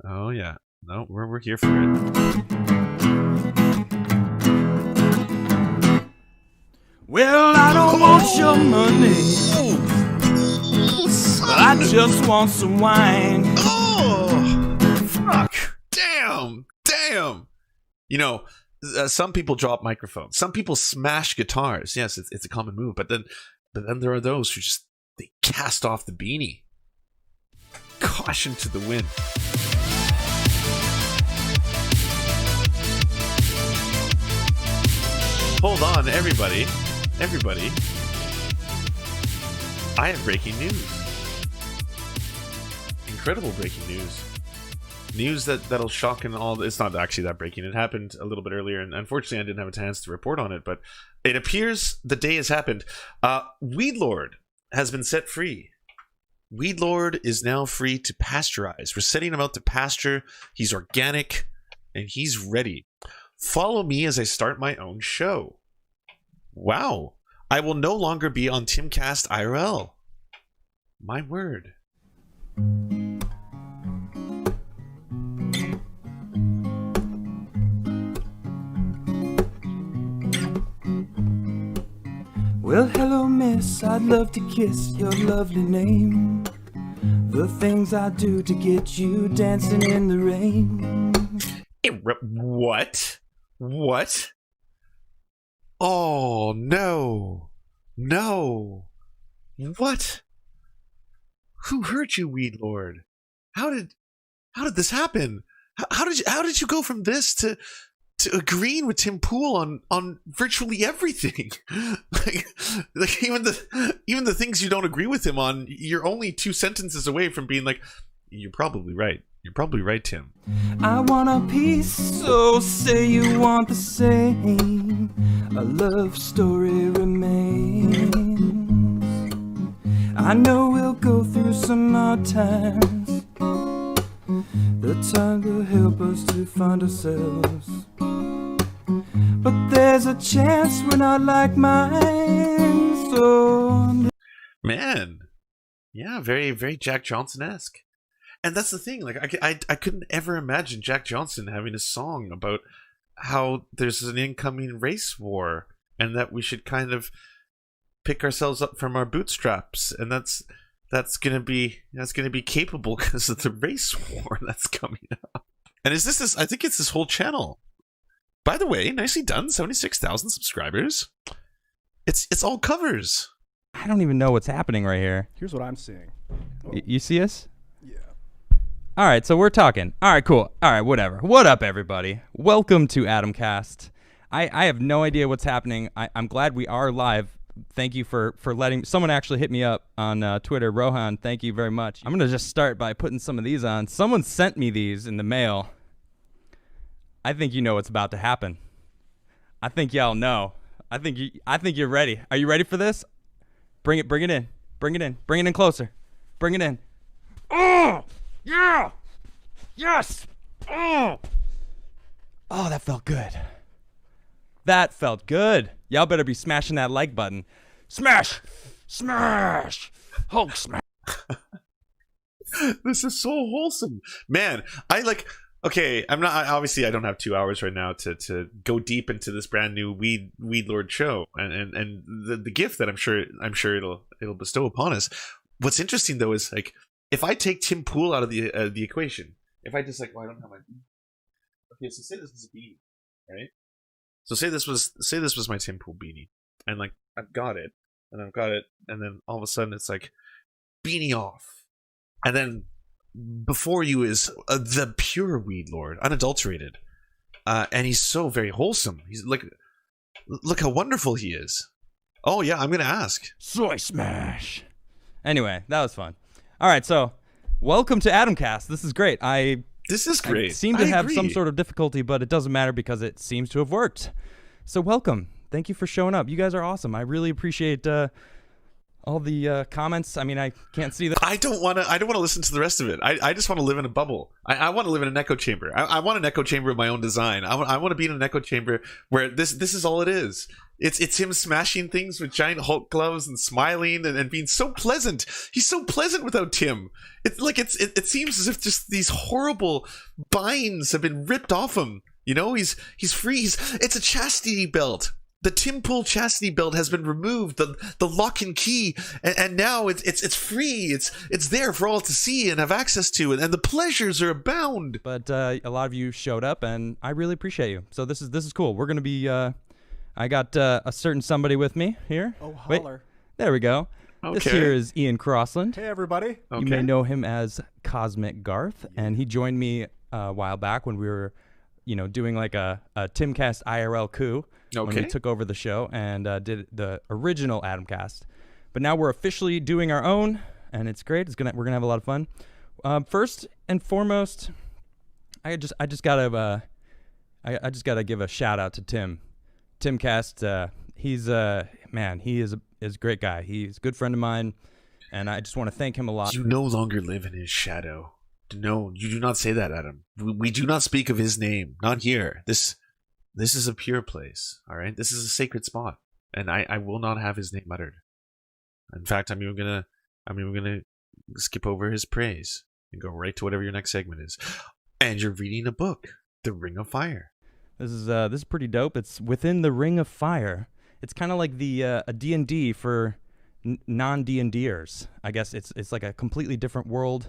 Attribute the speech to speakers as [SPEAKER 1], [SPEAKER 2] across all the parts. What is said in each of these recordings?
[SPEAKER 1] Oh yeah. No, we're here for it.
[SPEAKER 2] Well, I don't want your money. I just want some wine.
[SPEAKER 1] Oh, fuck. Damn. You know, some people drop microphones. Some people smash guitars. Yes, it's a common move. But then there are those who just, they cast off the beanie. Caution to the wind. Hold on, everybody. I have breaking news. Incredible breaking news. News that'll shock and all. It's not actually that breaking. It happened a little bit earlier, and unfortunately I didn't have a chance to report on it, but it appears the day has happened. Weed Lord has been set free. Weed Lord is now free to pasteurize. We're setting him out to pasture. He's organic, and he's ready. Follow me as I start my own show. Wow. I will no longer be on Timcast IRL. My word.
[SPEAKER 2] Well, hello, miss. I'd love to kiss your lovely name. The things I do to get you dancing in the rain.
[SPEAKER 1] What? What? Oh, no. What? Who hurt you, Weed Lord? How did this happen? How did you go from this to agreeing with Tim Pool on virtually everything? like even the things you don't agree with him on, you're only 2 sentences away from being like, you're probably right. You're probably right, Tim.
[SPEAKER 2] I want a piece, so say you want the same. A love story remains. I know we'll go through some hard times. The time will help us to find ourselves. But there's a chance we're not like mine, so...
[SPEAKER 1] Man. Yeah, very, very Jack Johnson-esque. And that's the thing, like I couldn't ever imagine Jack Johnson having a song about how there's an incoming race war and that we should kind of pick ourselves up from our bootstraps, and that's gonna be capable because of the race war that's coming up. And is this? I think it's this whole channel. By the way, nicely done, 76,000 subscribers. It's all covers.
[SPEAKER 3] I don't even know what's happening right here.
[SPEAKER 4] Here's what I'm seeing.
[SPEAKER 3] You see us?
[SPEAKER 4] Yeah.
[SPEAKER 3] All right, so we're talking. All right, cool. All right, whatever. What up, everybody? Welcome to Adamcast. I have no idea what's happening. I'm glad we are live. Thank you for letting... Someone actually hit me up on Twitter. Rohan, thank you very much. I'm going to just start by putting some of these on. Someone sent me these in the mail. I think you know what's about to happen. I think y'all know. I think you're ready. Are you ready for this? Bring it in. Bring it in closer. Bring it in. Oh! Yeah! Yes! Oh! Oh, that felt good. That felt good. Y'all better be smashing that like button. Smash! Smash! Hulk smash!
[SPEAKER 1] This is so wholesome. Man, okay, I'm not, obviously I don't have 2 hours right now to go deep into this brand new Weed Lord show and the gift that I'm sure it'll bestow upon us. What's interesting though is, like, if I take Tim Pool out of the equation, if I just, like, well, I don't have my... Okay, so say this is a beanie, right? So say this was my Tim Pool beanie, and, like, I've got it, and then all of a sudden it's like, beanie off, and then before you is the pure Weed Lord, unadulterated, and he's so very wholesome. He's like, look how wonderful he is. Oh yeah, I'm gonna ask.
[SPEAKER 3] Soy smash. Anyway, that was fun. All right, so welcome to Adamcast. This is great.
[SPEAKER 1] This is great.
[SPEAKER 3] I seem to have some sort of difficulty, but it doesn't matter because it seems to have worked. So welcome. Thank you for showing up. You guys are awesome. I really appreciate all the comments. I mean, I can't see them. I
[SPEAKER 1] don't want to listen to the rest of it. I just want to live in a bubble. I want to live in an echo chamber. I want an echo chamber of my own design. I want to be in an echo chamber where this is all it is. It's him smashing things with giant Hulk gloves and smiling and being so pleasant. He's so pleasant without Tim. It's like it seems as if just these horrible binds have been ripped off him. You know, he's free. It's a chastity belt. The Tim Pool chastity belt has been removed. The lock and key, and now it's free. It's there for all to see and have access to, and the pleasures are abound.
[SPEAKER 3] But a lot of you showed up, and I really appreciate you. So this is cool. We're gonna be. I got a certain somebody with me here.
[SPEAKER 4] Oh, holler.
[SPEAKER 3] Wait, there we go.
[SPEAKER 1] Okay.
[SPEAKER 3] This here is Ian Crossland.
[SPEAKER 4] Hey, everybody.
[SPEAKER 3] You may know him as Cosmic Garth, and he joined me a while back when we were, doing like a Timcast IRL coup when we took over the show and did the original Adamcast. But now we're officially doing our own, and it's great. We're gonna have a lot of fun. First and foremost, I just gotta give a shout out to Tim. Timcast, he's man, he is a great guy. He's a good friend of mine, and I just want to thank him a lot.
[SPEAKER 1] You no longer live in his shadow. No, you do not say that, Adam. We do not speak of his name. Not here. This is a pure place. All right, this is a sacred spot, and I will not have his name uttered. In fact, I'm even gonna skip over his praise and go right to whatever your next segment is. And you're reading a book, The Ring of Fire.
[SPEAKER 3] This is pretty dope. It's within the Ring of Fire. It's kind of like the a D&D for non-D&Ders. I guess it's like a completely different world.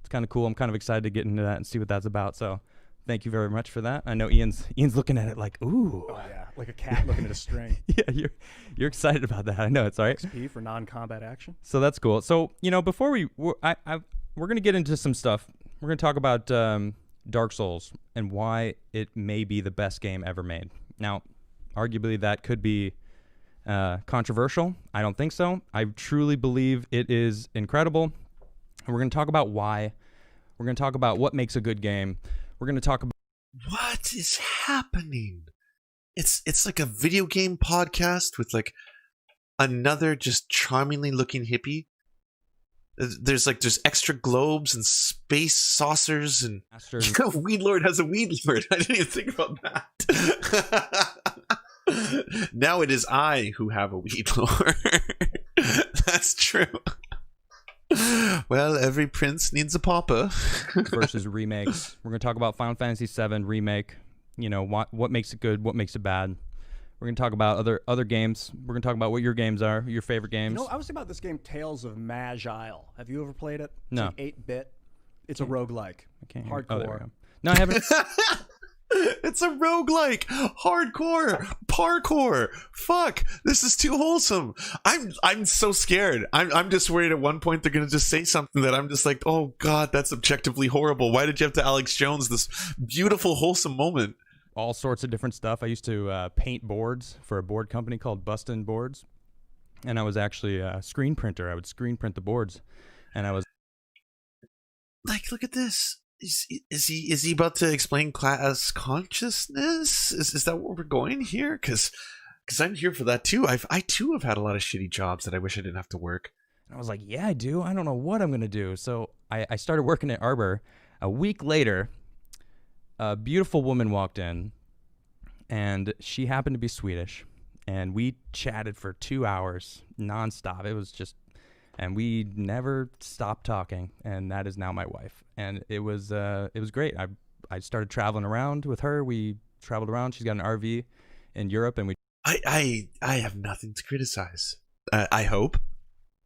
[SPEAKER 3] It's kind of cool. I'm kind of excited to get into that and see what that's about. So, thank you very much for that. I know Ian's looking at it like, ooh.
[SPEAKER 4] Oh yeah, like a cat looking at a string.
[SPEAKER 3] Yeah, you're excited about that. I know it's all right.
[SPEAKER 4] XP for non-combat action.
[SPEAKER 3] So that's cool. So before we're gonna get into some stuff. We're gonna talk about Dark Souls and why it may be the best game ever made. Now, arguably that could be controversial. I don't think so. I truly believe it is incredible. And we're going to talk about why. We're going to talk about what makes a good game. We're going to talk about
[SPEAKER 1] what is happening. It's like a video game podcast with like another just charmingly looking hippie. There's extra globes and space saucers and Weed Lord has a Weed Lord. I didn't even think about that. Now it is I who have a Weed Lord. That's true. Well, every prince needs a papa.
[SPEAKER 3] Versus remakes. We're going to talk about Final Fantasy VII remake. What makes it good, what makes it bad. We're going to talk about other games. We're going to talk about what your games are, your favorite games.
[SPEAKER 4] I was thinking about this game, Tales of Magi. Have you ever played it? It's
[SPEAKER 3] No.
[SPEAKER 4] like 8-bit. It's a roguelike.
[SPEAKER 3] I can't
[SPEAKER 4] Hardcore.
[SPEAKER 3] Oh, there we go. No, I haven't.
[SPEAKER 1] It's a roguelike, hardcore, parkour. Fuck, this is too wholesome. I'm so scared. I'm just worried at one point they're gonna just say something that I'm just like, oh god, that's objectively horrible. Why did you have to Alex Jones this beautiful, wholesome moment?
[SPEAKER 3] All sorts of different stuff. I used to paint boards for a board company called Bustin' Boards, and I was actually a screen printer. I would screen print the boards, and I was
[SPEAKER 1] like, look at this. Is he about to explain class consciousness? Is that where we're going here? Because I'm here for that too. I too have had a lot of shitty jobs that I wish I didn't have to work.
[SPEAKER 3] And I was like, yeah, I do. I don't know what I'm gonna do. So I started working at Arbor. A week later, a beautiful woman walked in, and she happened to be Swedish, and we chatted for 2 hours nonstop. It was just. And we never stopped talking, and that is now my wife. And it was great. I started traveling around with her. We traveled around. She's got an RV in Europe, and
[SPEAKER 1] I have nothing to criticize. I hope.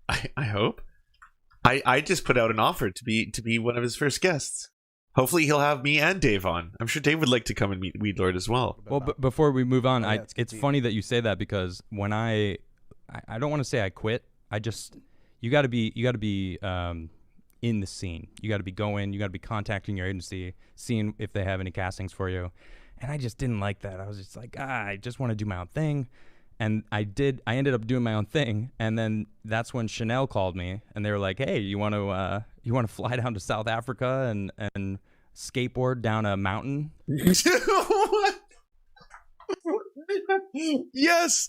[SPEAKER 1] I just put out an offer to be one of his first guests. Hopefully he'll have me and Dave on. I'm sure Dave would like to come and meet Weed Lord as well.
[SPEAKER 3] Well, before we move on,
[SPEAKER 4] it's
[SPEAKER 3] funny that you say that, because when I don't want to say I quit. You got to be in the scene. You got to be going. You got to be contacting your agency, seeing if they have any castings for you. And I just didn't like that. I was just like, I just want to do my own thing. And I ended up doing my own thing. And then that's when Chanel called me, and they were like, hey, you want to fly down to South Africa and skateboard down a mountain?
[SPEAKER 1] What? Yes.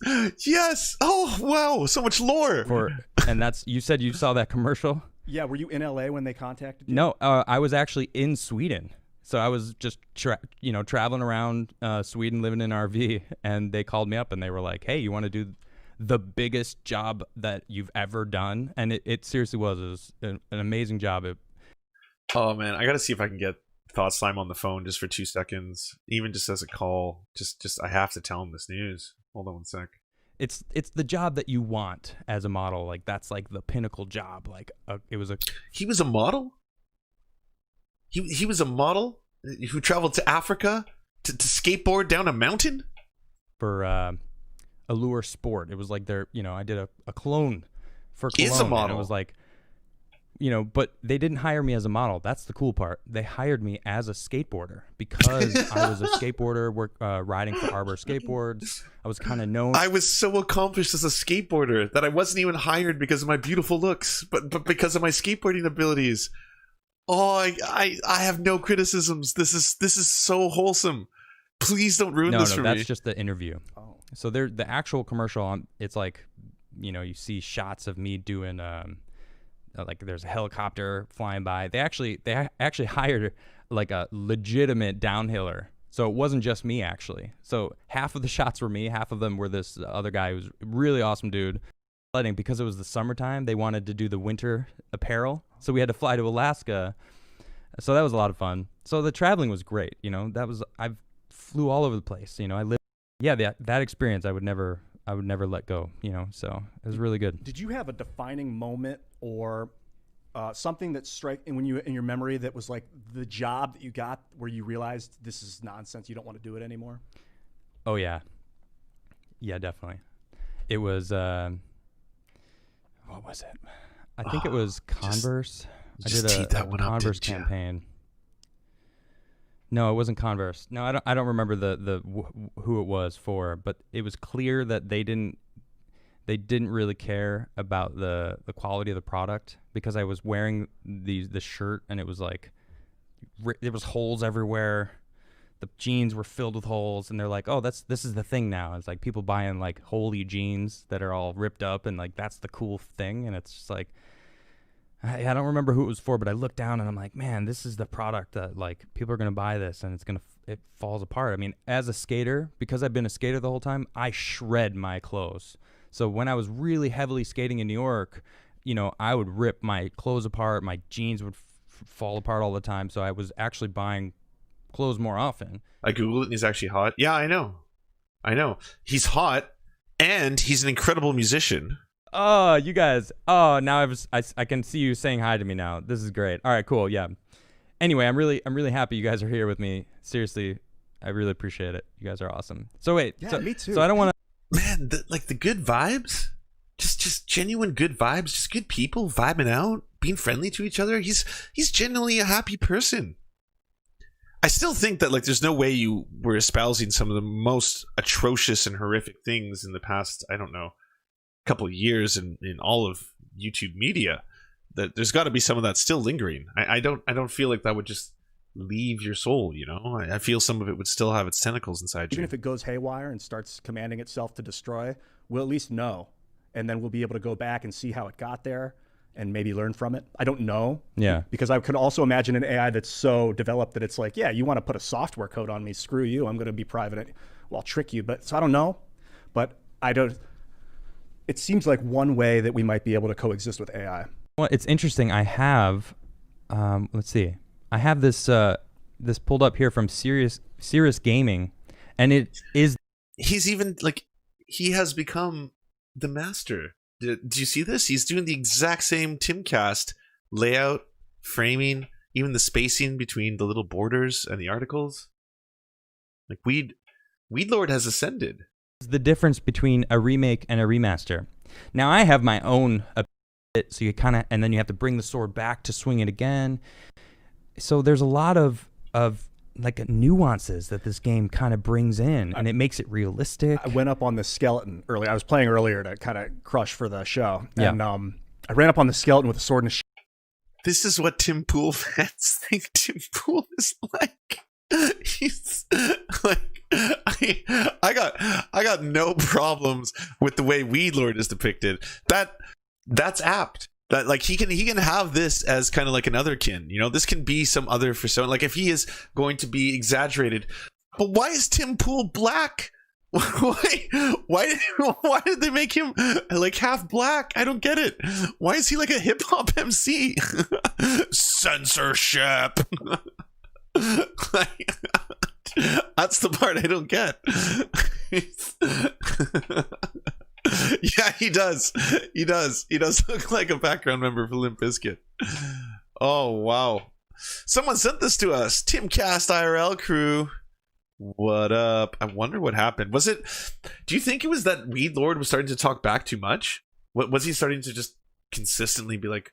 [SPEAKER 1] Oh wow, so much lore.
[SPEAKER 3] And you said you saw that commercial?
[SPEAKER 4] Yeah, were you in LA when they contacted you?
[SPEAKER 3] No, I was actually in Sweden. So I was just traveling around Sweden, living in an RV, and they called me up and they were like, "Hey, you want to do the biggest job that you've ever done?" And it seriously was. It was an amazing job.
[SPEAKER 1] Oh man, I gotta see if I can get Thought Slime on the phone just for 2 seconds, even just as a call. Just I have to tell him this news. Hold on 1 sec.
[SPEAKER 3] It's the job that you want as a model. Like that's like the pinnacle job. Like it was a.
[SPEAKER 1] He was a model. He was a model who traveled to Africa to skateboard down a mountain
[SPEAKER 3] For Allure Sport. It was like their, I did a clone for Cologne.
[SPEAKER 1] Is a model.
[SPEAKER 3] And it was like, but they didn't hire me as a model. That's the cool part. They hired me as a skateboarder because I was a skateboarder, riding for Arbor Skateboards. I was kind of known.
[SPEAKER 1] I was so accomplished as a skateboarder that I wasn't even hired because of my beautiful looks, but because of my skateboarding abilities. Oh, I have no criticisms. This is so wholesome. Please don't ruin this for me.
[SPEAKER 3] No, that's just the interview. Oh. So the actual commercial, it's like, you see shots of me doing, like there's a helicopter flying by. They actually hired like a legitimate downhiller. So it wasn't just me actually. So half of the shots were me, half of them were this other guy who's a really awesome dude. Because it was the summertime, they wanted to do the winter apparel. So we had to fly to Alaska. So that was a lot of fun. So the traveling was great. I flew all over the place. I lived. Yeah, that experience I would never let go. So it was really good.
[SPEAKER 4] Did you have a defining moment or something that in your memory that was like the job that you got where you realized this is nonsense, you don't want to do it anymore?
[SPEAKER 3] Oh yeah, definitely. It was. What was it? I think it was Converse. I did a Converse campaign. No, it wasn't Converse. No, I don't remember who it was for, but it was clear that they didn't really care about the quality of the product because I was wearing the shirt and it was like there was holes everywhere. The jeans were filled with holes, and they're like, "Oh, this is the thing now." It's like people buying like holy jeans that are all ripped up, and like that's the cool thing. And it's just like, I don't remember who it was for, but I looked down and I'm like, man, this is the product that like people are gonna buy this, and it falls apart. I mean, as a skater, because I've been a skater the whole time, I shred my clothes. So when I was really heavily skating in New York, I would rip my clothes apart. My jeans would fall apart all the time. So I was actually buying clothes more often.
[SPEAKER 1] I googled it and he's actually hot. Yeah, I know. He's hot and he's an incredible musician.
[SPEAKER 3] Oh, you guys. Oh, now I can see you saying hi to me now. This is great. All right, cool. Yeah. Anyway, I'm really happy you guys are here with me. Seriously, I really appreciate it. You guys are awesome. So wait.
[SPEAKER 4] Yeah, me too.
[SPEAKER 3] So I don't want to.
[SPEAKER 1] Man, the good vibes. Just genuine good vibes. Just good people vibing out, being friendly to each other. He's genuinely a happy person. I still think that like there's no way you were espousing some of the most atrocious and horrific things in the past, I don't know, couple of years in all of YouTube media. That there's got to be some of that still lingering. I don't feel like that would just leave your soul. I feel some of it would still have its tentacles inside you.
[SPEAKER 4] Even if it goes haywire and starts commanding itself to destroy, we'll at least know, and then we'll be able to go back and see how it got there and maybe learn from it. I don't know.
[SPEAKER 3] Yeah.
[SPEAKER 4] Because I could also imagine an AI that's so developed that it's like, yeah, you want to put a software code on me, screw you, I'm going to be private. Well, I'll trick you. But so I don't know. But it seems like one way that we might be able to coexist with AI.
[SPEAKER 3] Well, it's interesting. I have, let's see. I have this pulled up here from Serious Gaming, and it is.
[SPEAKER 1] He's even like, he has become the master. Did you see this? He's doing the exact same Timcast layout, framing, even the spacing between the little borders and the articles. Like Weed Lord has ascended.
[SPEAKER 3] The difference between a remake and a remaster. Now I have my own, so you kind of, and then you have to bring the sword back to swing it again. So there's a lot of like nuances that this game kind of brings in, and it makes it realistic.
[SPEAKER 4] I went up on the skeleton earlier. I was playing earlier to kind of crush for the show, and I ran up on the skeleton with a sword and a
[SPEAKER 1] This is what Tim Pool fans think Tim Pool is like. He's like, I got no problems with the way Weed Lord is depicted. That's apt. That like he can have this as kind of like another kin, you know, this can be some other for someone, like if he is going to be exaggerated. But why is Tim Pool black? Why did they make him like half black? I don't get it. Why is he like a hip hop MC? Censorship. Like, that's the part I don't get. Yeah, he does look like a background member for Limp Bizkit. Oh wow, someone sent this to us. Timcast IRL crew, what up? I wonder what happened. Do you think it was that Weed Lord was starting to talk back too much? What was he starting to just consistently be like,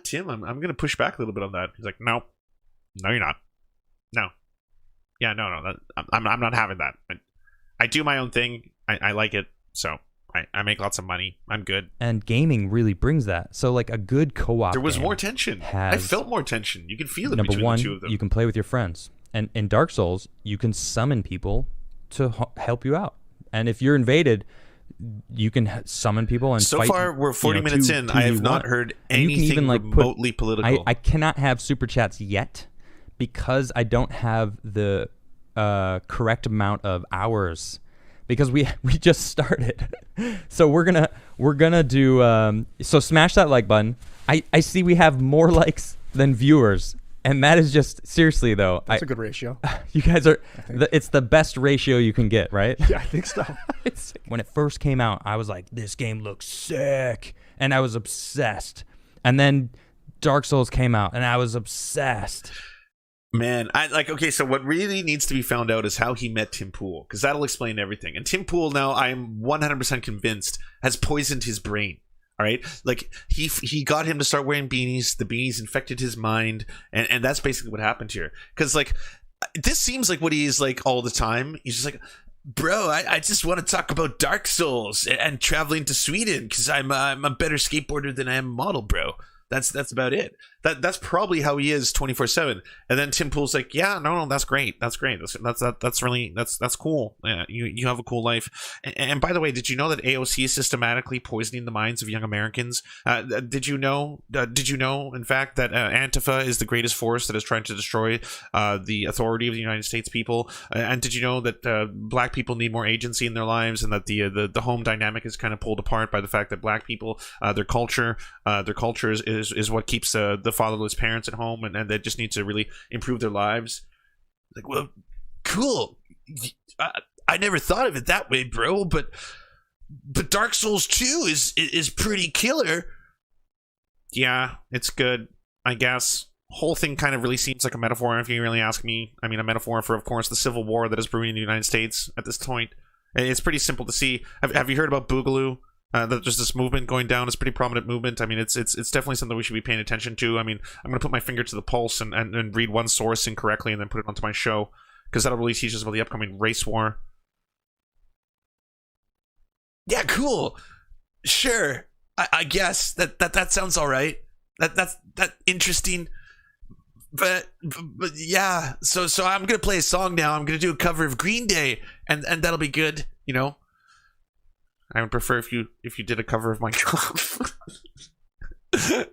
[SPEAKER 1] Tim, I'm gonna push back a little bit on that? He's like, no you're not. No, yeah, no, I'm not having that. I do my own thing. I like it, so I make lots of money. I'm good.
[SPEAKER 3] And gaming really brings that. So like a good co-op.
[SPEAKER 1] There was more tension. I felt more tension. You could feel it between the two of them.
[SPEAKER 3] You can play with your friends. And in Dark Souls, you can summon people to help you out. And if you're invaded, you can summon people and
[SPEAKER 1] so
[SPEAKER 3] fight.
[SPEAKER 1] So far, we're 40 minutes in. I have not heard anything even, like, remotely political.
[SPEAKER 3] I cannot have super chats yet because I don't have the correct amount of hours. Because we just started. So we're gonna do so smash that like button. I see we have more likes than viewers, and that is just seriously though.
[SPEAKER 4] That's a good ratio.
[SPEAKER 3] You guys are it's the best ratio you can get, right?
[SPEAKER 4] Yeah, I think so.
[SPEAKER 3] When it first came out, I was like, this game looks sick, and I was obsessed. And then Dark Souls came out, and I was obsessed.
[SPEAKER 1] Man, okay, so what really needs to be found out is how he met Tim Pool, because that'll explain everything. And Tim Pool, now I'm 100% convinced, has poisoned his brain. All right, like he got him to start wearing beanies. The beanies infected his mind, and that's basically what happened here. Because like this seems like what he is like all the time. He's just like, bro, I just want to talk about Dark Souls and traveling to Sweden because I'm a better skateboarder than I am a model, bro. That's about it. That's probably how he is 24/7. And then Tim Pool's like, yeah, no, that's great. That's great. That's really cool. Yeah, you have a cool life. And by the way, did you know that AOC is systematically poisoning the minds of young Americans? Did you know? In fact, that Antifa is the greatest force that is trying to destroy the authority of the United States people? And did you know that black people need more agency in their lives, and that the home dynamic is kind of pulled apart by the fact that black people, their culture is what keeps the fatherless parents at home, and they just need to really improve their lives. Like, well, cool. I never thought of it that way, bro. But Dark Souls 2 is pretty killer. Yeah, it's good, I guess. Whole thing kind of really seems like a metaphor, if you really ask me. I mean, a metaphor for, of course, the civil war that is brewing in the United States at this point. It's pretty simple to see. Have you heard about Boogaloo? There's this movement going down. It's a pretty prominent movement. I mean, it's definitely something we should be paying attention to. I mean, I'm going to put my finger to the pulse and read one source incorrectly and then put it onto my show, because that'll really teach us about the upcoming race war. Yeah, cool. Sure. I guess that sounds all right. That's interesting. But yeah. So I'm going to play a song now. I'm going to do a cover of Green Day, and that'll be good, you know. I would prefer if you did a cover of my cough.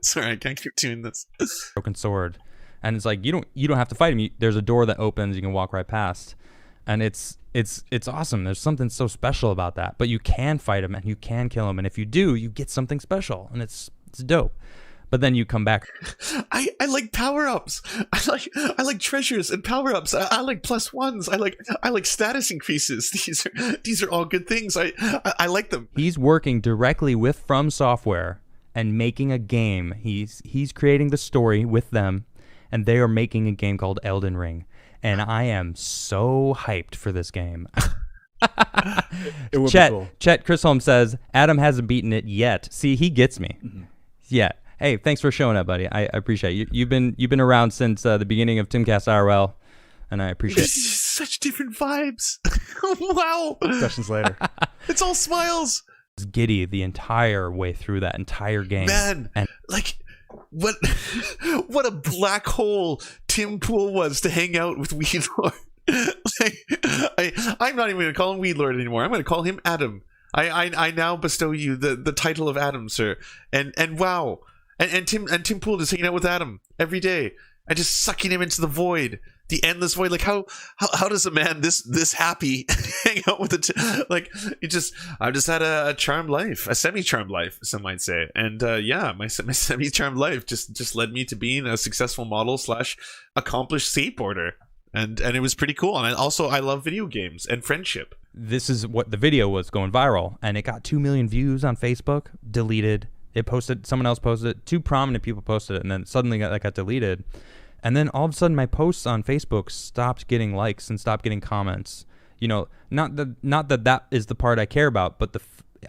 [SPEAKER 1] Sorry, I can't keep doing this.
[SPEAKER 3] Broken sword, and it's like you don't have to fight him. There's a door that opens. You can walk right past, and it's awesome. There's something so special about that. But you can fight him and you can kill him, and if you do, you get something special, and it's dope. But then you come back.
[SPEAKER 1] I like power-ups. I like treasures and power-ups. I like plus ones. I like status increases. These are all good things. I like them.
[SPEAKER 3] He's working directly with From Software and making a game. He's creating the story with them, and they are making a game called Elden Ring. And I am so hyped for this game.
[SPEAKER 4] It would be cool.
[SPEAKER 3] Chet Chris Holmes says Adam hasn't beaten it yet. See, he gets me. Mm-hmm. Yeah. Hey, thanks for showing up, buddy. I appreciate it. You've been around since the beginning of Timcast IRL, and I appreciate it.
[SPEAKER 1] Such different vibes. Wow.
[SPEAKER 4] Discussions later.
[SPEAKER 1] It's all smiles.
[SPEAKER 3] It's giddy the entire way through that entire game.
[SPEAKER 1] Man,
[SPEAKER 3] and
[SPEAKER 1] like what a black hole Tim Pool was to hang out with Weedlord. I'm not even going to call him Weedlord anymore. I'm going to call him Adam. I now bestow you the title of Adam, sir. And wow. and Tim Pool just hanging out with Adam every day and just sucking him into the void, the endless void. Like how does a man this happy hang out with like I've just had a charmed life, a semi-charmed life, some might say. And my semi-charmed life just led me to being a successful model / accomplished skateboarder. And it was pretty cool. And I love video games and friendship.
[SPEAKER 3] This is what the video was going viral, and it got 2 million views on Facebook, deleted. Someone else posted it, 2 prominent people posted it, and then suddenly that got deleted. And then all of a sudden my posts on Facebook stopped getting likes and stopped getting comments. You know, not that is the part I care about, but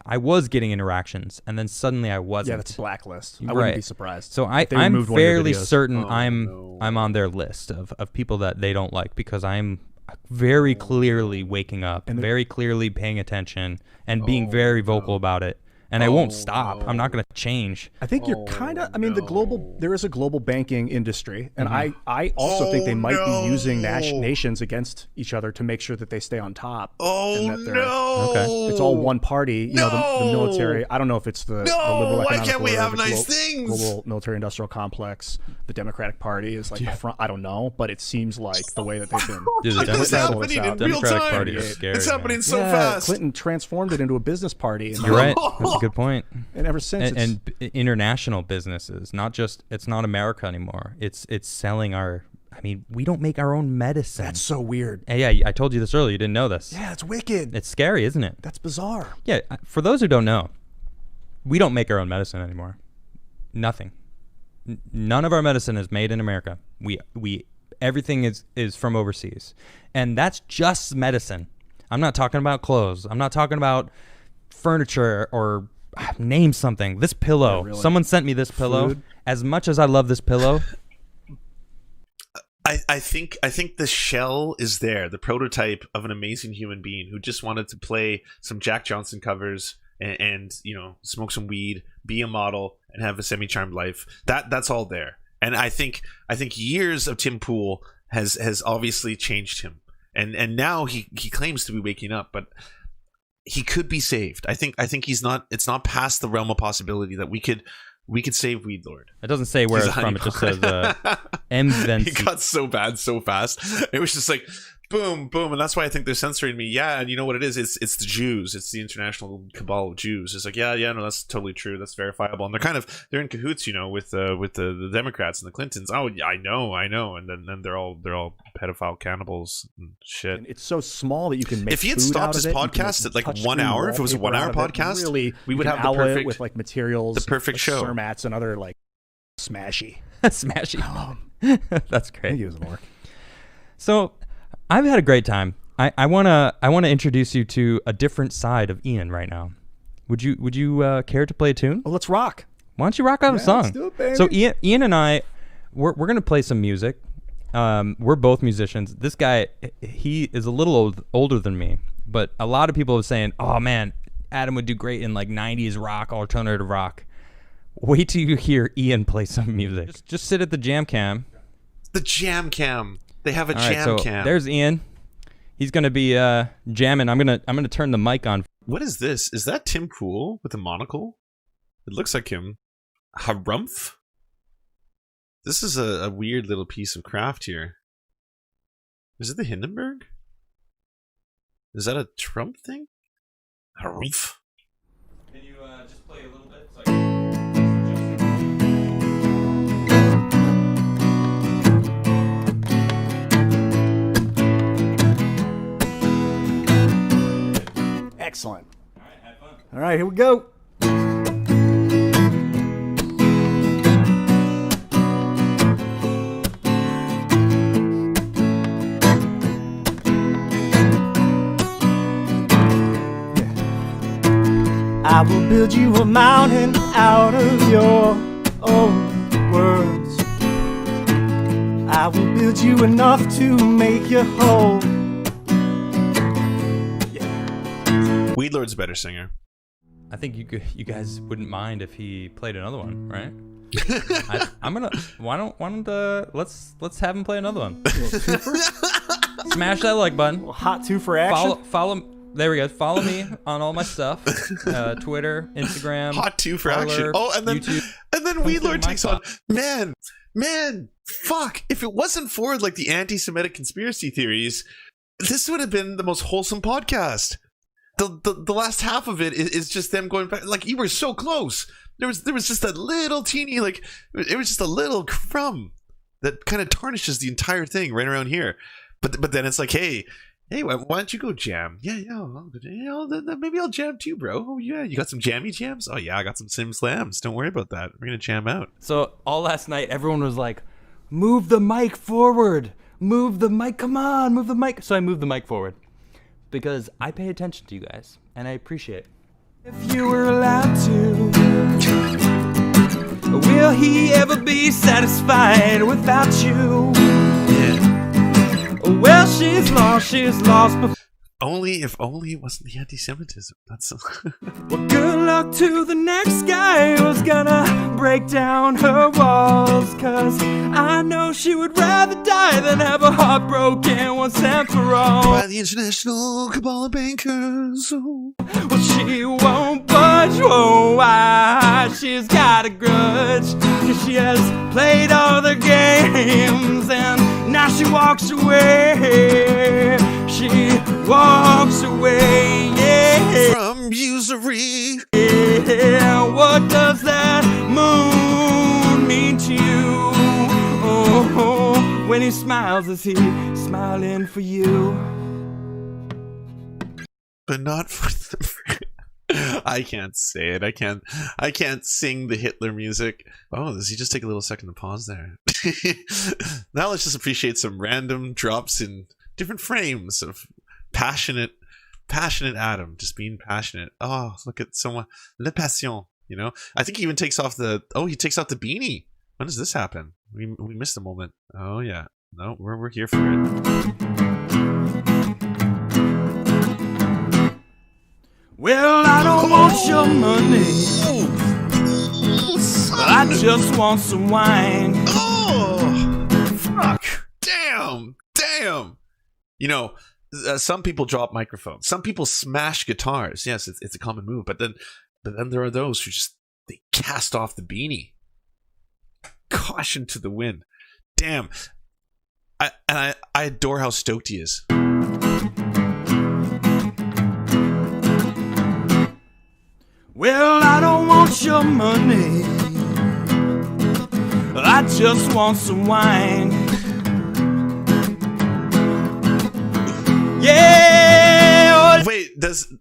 [SPEAKER 3] I was getting interactions, and then suddenly I wasn't.
[SPEAKER 4] Yeah, that's blacklist. I wouldn't be surprised.
[SPEAKER 3] So I'm fairly certain I'm on their list of people that they don't like, because I'm very clearly waking up, very clearly paying attention, and being very vocal about it. And I won't stop. I'm not going to change.
[SPEAKER 4] I think you're kind of, there is a global banking industry. And I also think they might be using nations against each other to make sure that they stay on top. Okay. It's all one party, the military. I don't know if it's the liberal economic
[SPEAKER 1] why can't we have nice
[SPEAKER 4] things? Global military industrial complex. The Democratic Party is like the front. I don't know, but it seems like the way that they've been.
[SPEAKER 3] Dude,
[SPEAKER 1] it's happening in real time.
[SPEAKER 3] Party is scary,
[SPEAKER 1] it's happening so
[SPEAKER 4] yeah,
[SPEAKER 1] fast.
[SPEAKER 4] Clinton transformed it into a business party.
[SPEAKER 3] You're right. That's a good point.
[SPEAKER 4] And ever since,
[SPEAKER 3] and international businesses, it's not America anymore. It's selling we don't make our own medicine.
[SPEAKER 4] That's so weird.
[SPEAKER 3] Yeah, I told you this earlier. You didn't know this.
[SPEAKER 4] Yeah, it's wicked.
[SPEAKER 3] It's scary, isn't it?
[SPEAKER 4] That's bizarre.
[SPEAKER 3] Yeah, for those who don't know, we don't make our own medicine anymore. Nothing. None of our medicine is made in America. We everything is from overseas. And that's just medicine. I'm not talking about clothes. I'm not talking about furniture or name something. This pillow. Yeah, really. Someone sent me this pillow. Food. As much as I love this pillow,
[SPEAKER 1] I think the shell is there, the prototype of an amazing human being who just wanted to play some Jack Johnson covers and smoke some weed, be a model, and have a semi-charmed life. That's all there. And I think years of Tim Pool has obviously changed him. And now he claims to be waking up, but he could be saved. I think it's not past the realm of possibility that we could save Weed Lord.
[SPEAKER 3] It doesn't say where it's from. It just says M.
[SPEAKER 1] He got so bad so fast. It was just like boom, boom, and that's why I think they're censoring me. Yeah, and you know what it is? It's the Jews. It's the international cabal of Jews. It's like yeah, no, that's totally true. That's verifiable. And they're in cahoots, with the Democrats and the Clintons. Oh yeah, I know. And then they're all pedophile cannibals and shit. And
[SPEAKER 4] it's so small that you can make.
[SPEAKER 1] If he had stopped his podcast at like 1 hour, if it was a 1 hour podcast,
[SPEAKER 4] really,
[SPEAKER 1] we would have the perfect
[SPEAKER 4] with like materials,
[SPEAKER 1] the perfect show,
[SPEAKER 4] Sermats and other like smashy.
[SPEAKER 3] That's great.
[SPEAKER 4] I think it was work.
[SPEAKER 3] So I've had a great time. I wanna introduce you to a different side of Ian right now. Would you care to play a tune?
[SPEAKER 4] Oh, let's rock.
[SPEAKER 3] Why don't you rock out a song?
[SPEAKER 4] Let's do it, baby.
[SPEAKER 3] So Ian and I, we're gonna play some music. We're both musicians. This guy, he is a little older than me, but a lot of people are saying, "Oh man, Adam would do great in like 90s rock, alternative rock." Wait till you hear Ian play some music. Just sit at the jam cam.
[SPEAKER 1] The jam cam. They have a
[SPEAKER 3] All right,
[SPEAKER 1] jam
[SPEAKER 3] so
[SPEAKER 1] cam.
[SPEAKER 3] There's Ian. He's gonna be jamming. I'm gonna turn the mic on.
[SPEAKER 1] What is this? Is that Tim Pool with a monocle? It looks like him. Harumph? This is a weird little piece of craft here. Is it the Hindenburg? Is that a Trump thing? Harumph.
[SPEAKER 3] Can you just play a little bit?
[SPEAKER 4] Excellent.
[SPEAKER 3] All right, have fun.
[SPEAKER 4] All right, here we go. I will build you a mountain out of your own words. I will build you enough to make you whole.
[SPEAKER 1] Weed Lord's a better singer.
[SPEAKER 3] I think you guys wouldn't mind if he played another one, right? I'm gonna. Why don't let's have him play another one. Smash that like button.
[SPEAKER 4] Hot two for action.
[SPEAKER 3] Follow. there we go. Follow me on all my stuff. Twitter, Instagram.
[SPEAKER 1] Hot 2 for
[SPEAKER 3] Parler,
[SPEAKER 1] action. Oh, and then
[SPEAKER 3] YouTube.
[SPEAKER 1] Weedlord takes on. Man, fuck. If it wasn't for like the anti-Semitic conspiracy theories, this would have been the most wholesome podcast. The last half of it is just them going back. Like, you were so close. There was just a little teeny, like, it was just a little crumb that kind of tarnishes the entire thing right around here. But then it's like, hey, why don't you go jam? Yeah, maybe I'll jam too, bro. Oh yeah, you got some jammy jams? Oh yeah, I got some sim slams. Don't worry about that. We're gonna jam out.
[SPEAKER 3] So all last night, everyone was like, move the mic forward. Move the mic. Come on, move the mic. So I moved the mic forward because I pay attention to you guys and I appreciate it.
[SPEAKER 2] If you were allowed to, will he ever be satisfied without you? Well, she's lost. But
[SPEAKER 1] Only if only it wasn't the anti-Semitism. That's
[SPEAKER 2] well, good luck to the next guy who's gonna break down her walls. Cause I know she would rather die than have her heart broken once and for all.
[SPEAKER 1] by the international Kabbalah bankers. Oh.
[SPEAKER 2] Well, she won't budge, oh, why? She's got a grudge, cause she has played all the games, and now she walks away. She walks away, yeah.
[SPEAKER 1] From usury.
[SPEAKER 2] Yeah, what does that moon mean to you? Oh, when he smiles, is he smiling for you?
[SPEAKER 1] But not for the. I can't say it. I can't sing the Hitler music. Oh, does he just take a little second to pause there? Now let's just appreciate some random drops in different frames of passionate Adam, just being passionate. Oh, look at someone, le passion. You know, I think he even takes off the. Oh, he takes off the beanie. When does this happen? We missed a moment. Oh yeah, no, we're here for it.
[SPEAKER 2] Well, I don't want your money. I just want some wine.
[SPEAKER 1] Oh, fuck. Damn. You know, some people drop microphones. Some people smash guitars. Yes, it's a common move. But then there are those who just, they cast off the beanie. Caution to the wind. Damn. I adore how stoked he is.
[SPEAKER 2] Well, I don't want your money. I just want some wine. Yeah.
[SPEAKER 1] Wait, does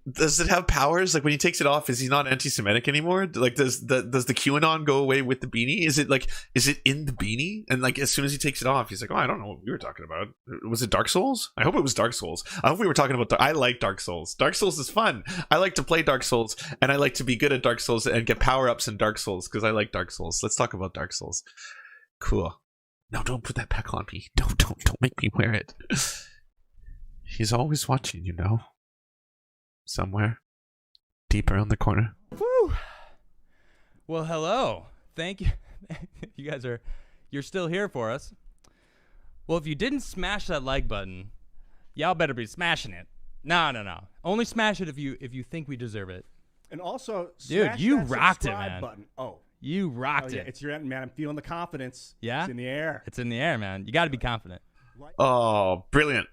[SPEAKER 1] it have powers? Like when he takes it off, is he not anti-Semitic anymore? Like does the QAnon go away with the beanie? Is it in the beanie? And like as soon as he takes it off, he's like, oh, I don't know what we were talking about. Was it Dark Souls? I hope it was Dark Souls. I hope we were talking about. I like Dark Souls. Dark Souls is fun. I like to play Dark Souls, and I like to be good at Dark Souls and get power ups in Dark Souls because I like Dark Souls. Let's talk about Dark Souls. Cool. No, don't put that back on me. Don't make me wear it. He's always watching, you know. Somewhere deep around the corner.
[SPEAKER 3] Woo. Well, hello. Thank you. You guys you're still here for us. Well, if you didn't smash that like button, y'all better be smashing it. No. Only smash it if you think we deserve it.
[SPEAKER 4] And also,
[SPEAKER 3] dude,
[SPEAKER 4] smash
[SPEAKER 3] you
[SPEAKER 4] that
[SPEAKER 3] rocked it,
[SPEAKER 4] subscribe
[SPEAKER 3] man.
[SPEAKER 4] Button. Oh,
[SPEAKER 3] you rocked
[SPEAKER 4] yeah,
[SPEAKER 3] it.
[SPEAKER 4] it's your end, man. I'm feeling the confidence.
[SPEAKER 3] Yeah,
[SPEAKER 4] it's in the air.
[SPEAKER 3] It's in the air, man. You got to be confident.
[SPEAKER 1] Oh, brilliant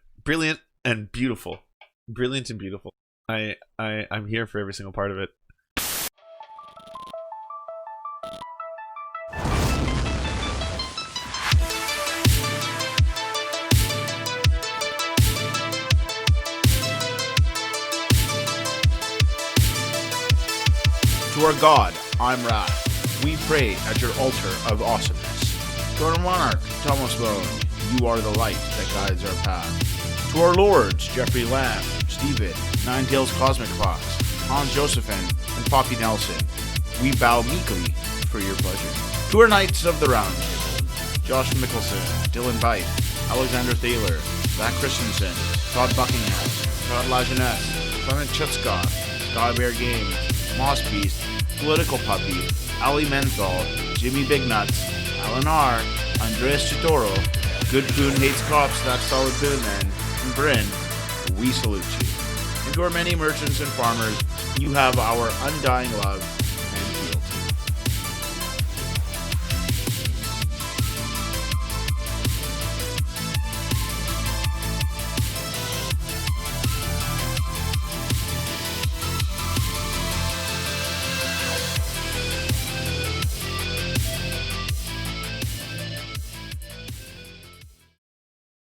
[SPEAKER 1] and beautiful. Brilliant and beautiful. I'm here for every single part of it.
[SPEAKER 5] To our God, I'm Ra. We pray at your altar of awesomeness. To our monarch, Thomas Bone, you are the light that guides our path. To our lords, Jeffrey Lamb, Steven, Ninetails Cosmic Fox, Hans Josephine, and Poppy Nelson, we bow meekly for your pleasure. To our Knights of the Round Table, Josh Mickelson, Dylan Byte, Alexander Thaler, Zach Christensen, Todd Buckingham, Todd Lajeunesse, Clement Chutzkoff, Skybear Games, Moss Beast, Political Puppy, Ali Menthol, Jimmy Big Nuts, Alan R., Andreas Chitoro, Good Poon Hates Cops, That's Solid Poon Man, and Bryn, we salute you. To our many merchants and farmers, you have our undying love.